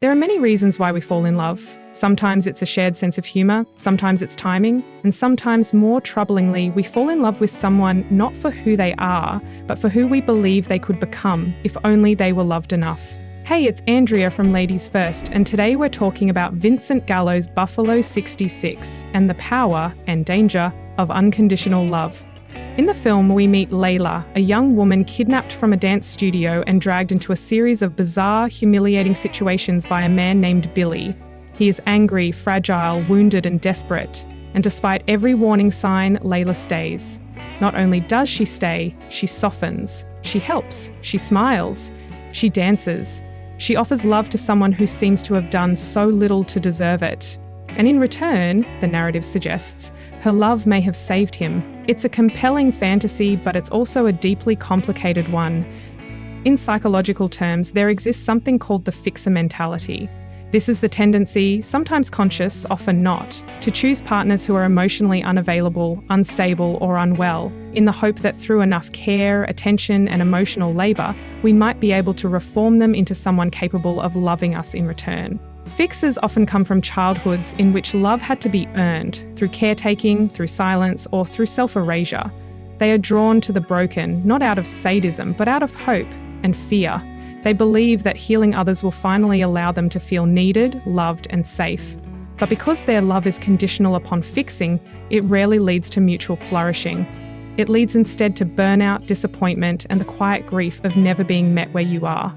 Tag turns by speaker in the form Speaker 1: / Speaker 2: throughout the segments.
Speaker 1: There are many reasons why we fall in love. Sometimes it's a shared sense of humor, sometimes it's timing, and sometimes, more troublingly, we fall in love with someone not for who they are, but for who we believe they could become if only they were loved enough. Hey, it's Andrea from Ladies First, and today we're talking about Vincent Gallo's Buffalo 66 and the power and danger of unconditional love. In the film, we meet Layla, a young woman kidnapped from a dance studio and dragged into a series of bizarre, humiliating situations by a man named Billy. He is angry, fragile, wounded, and desperate. And despite every warning sign, Layla stays. Not only does she stay, she softens. She helps. She smiles. She dances. She offers love to someone who seems to have done so little to deserve it. And in return, the narrative suggests, her love may have saved him. It's a compelling fantasy, but it's also a deeply complicated one. In psychological terms, there exists something called the fixer mentality. This is the tendency, sometimes conscious, often not, to choose partners who are emotionally unavailable, unstable, or unwell, in the hope that through enough care, attention, and emotional labor, we might be able to reform them into someone capable of loving us in return. Fixers often come from childhoods in which love had to be earned, through caretaking, through silence, or through self-erasure. They are drawn to the broken, not out of sadism, but out of hope and fear. They believe that healing others will finally allow them to feel needed, loved, and safe. But because their love is conditional upon fixing, it rarely leads to mutual flourishing. It leads instead to burnout, disappointment, and the quiet grief of never being met where you are.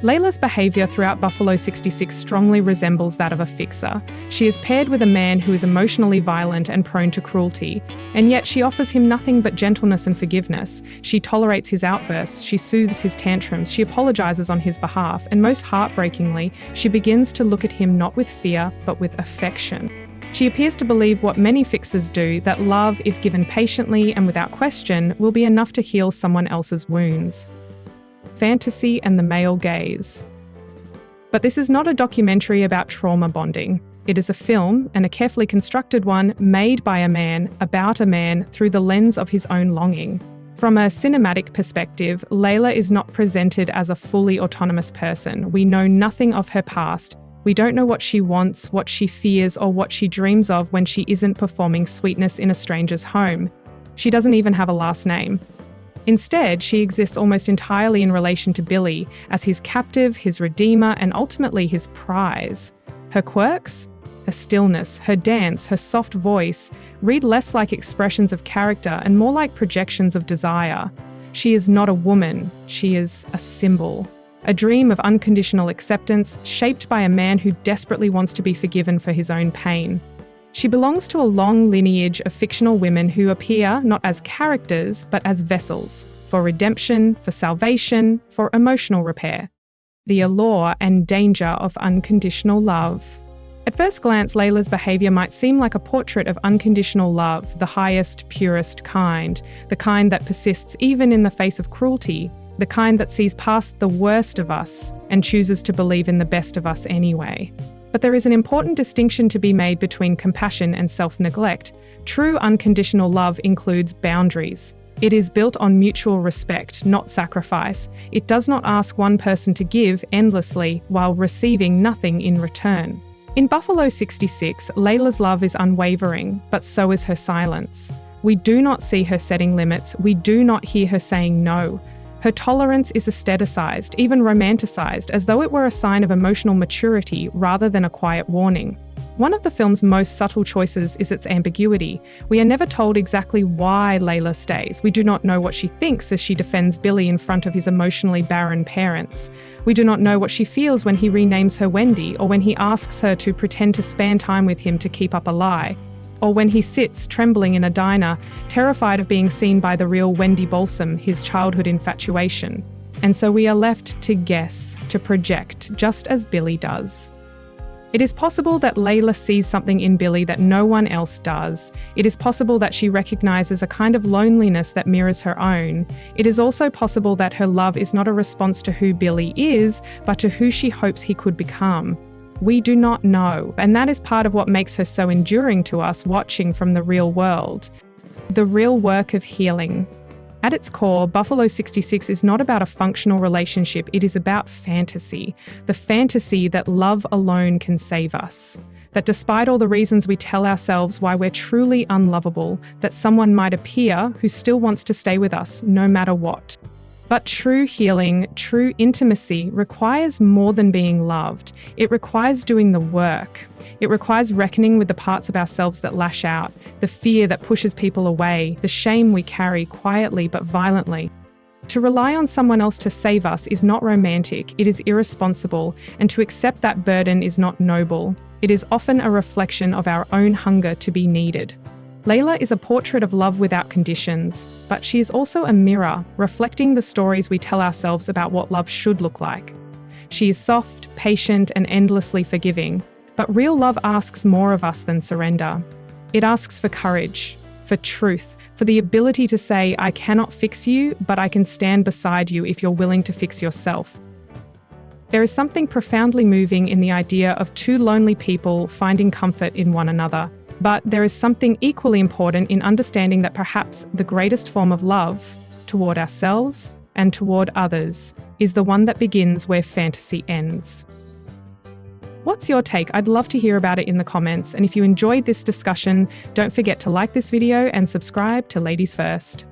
Speaker 1: Layla's behaviour throughout Buffalo 66 strongly resembles that of a fixer. She is paired with a man who is emotionally violent and prone to cruelty, and yet she offers him nothing but gentleness and forgiveness. She tolerates his outbursts, she soothes his tantrums, she apologises on his behalf, and most heartbreakingly, she begins to look at him not with fear, but with affection. She appears to believe what many fixers do, that love, if given patiently and without question, will be enough to heal someone else's wounds. Fantasy and the male gaze. But this is not a documentary about trauma bonding. It is a film, and a carefully constructed one, made by a man, about a man, through the lens of his own longing. From a cinematic perspective, Layla is not presented as a fully autonomous person. We know nothing of her past. We don't know what she wants, what she fears, or what she dreams of when she isn't performing sweetness in a stranger's home. She doesn't even have a last name. Instead, she exists almost entirely in relation to Billy, as his captive, his redeemer, and ultimately his prize. Her quirks? Her stillness, her dance, her soft voice read less like expressions of character and more like projections of desire. She is not a woman, she is a symbol. A dream of unconditional acceptance, shaped by a man who desperately wants to be forgiven for his own pain. She belongs to a long lineage of fictional women who appear not as characters, but as vessels, for redemption, for salvation, for emotional repair. The allure and danger of unconditional love. At first glance, Layla's behaviour might seem like a portrait of unconditional love, the highest, purest kind, the kind that persists even in the face of cruelty, the kind that sees past the worst of us and chooses to believe in the best of us anyway. But there is an important distinction to be made between compassion and self-neglect. True unconditional love includes boundaries. It is built on mutual respect, not sacrifice. It does not ask one person to give endlessly while receiving nothing in return. In Buffalo 66, Layla's love is unwavering, but so is her silence. We do not see her setting limits. We do not hear her saying no. Her tolerance is aestheticized, even romanticized, as though it were a sign of emotional maturity rather than a quiet warning. One of the film's most subtle choices is its ambiguity. We are never told exactly why Layla stays. We do not know what she thinks as she defends Billy in front of his emotionally barren parents. We do not know what she feels when he renames her Wendy, or when he asks her to pretend to spend time with him to keep up a lie. Or when he sits, trembling in a diner, terrified of being seen by the real Wendy Balsam, his childhood infatuation. And so we are left to guess, to project, just as Billy does. It is possible that Layla sees something in Billy that no one else does. It is possible that she recognizes a kind of loneliness that mirrors her own. It is also possible that her love is not a response to who Billy is, but to who she hopes he could become. We do not know, and that is part of what makes her so enduring to us watching from the real world. The real work of healing. At its core, Buffalo 66 is not about a functional relationship, it is about fantasy. The fantasy that love alone can save us. That despite all the reasons we tell ourselves why we're truly unlovable, that someone might appear who still wants to stay with us no matter what. But true healing, true intimacy requires more than being loved. It requires doing the work. It requires reckoning with the parts of ourselves that lash out, the fear that pushes people away, the shame we carry quietly but violently. To rely on someone else to save us is not romantic, it is irresponsible, and to accept that burden is not noble. It is often a reflection of our own hunger to be needed. Layla is a portrait of love without conditions, but she is also a mirror, reflecting the stories we tell ourselves about what love should look like. She is soft, patient, and endlessly forgiving, but real love asks more of us than surrender. It asks for courage, for truth, for the ability to say, I cannot fix you, but I can stand beside you if you're willing to fix yourself. There is something profoundly moving in the idea of two lonely people finding comfort in one another. But there is something equally important in understanding that perhaps the greatest form of love, toward ourselves and toward others, is the one that begins where fantasy ends. What's your take? I'd love to hear about it in the comments. And if you enjoyed this discussion, don't forget to like this video and subscribe to Ladies First.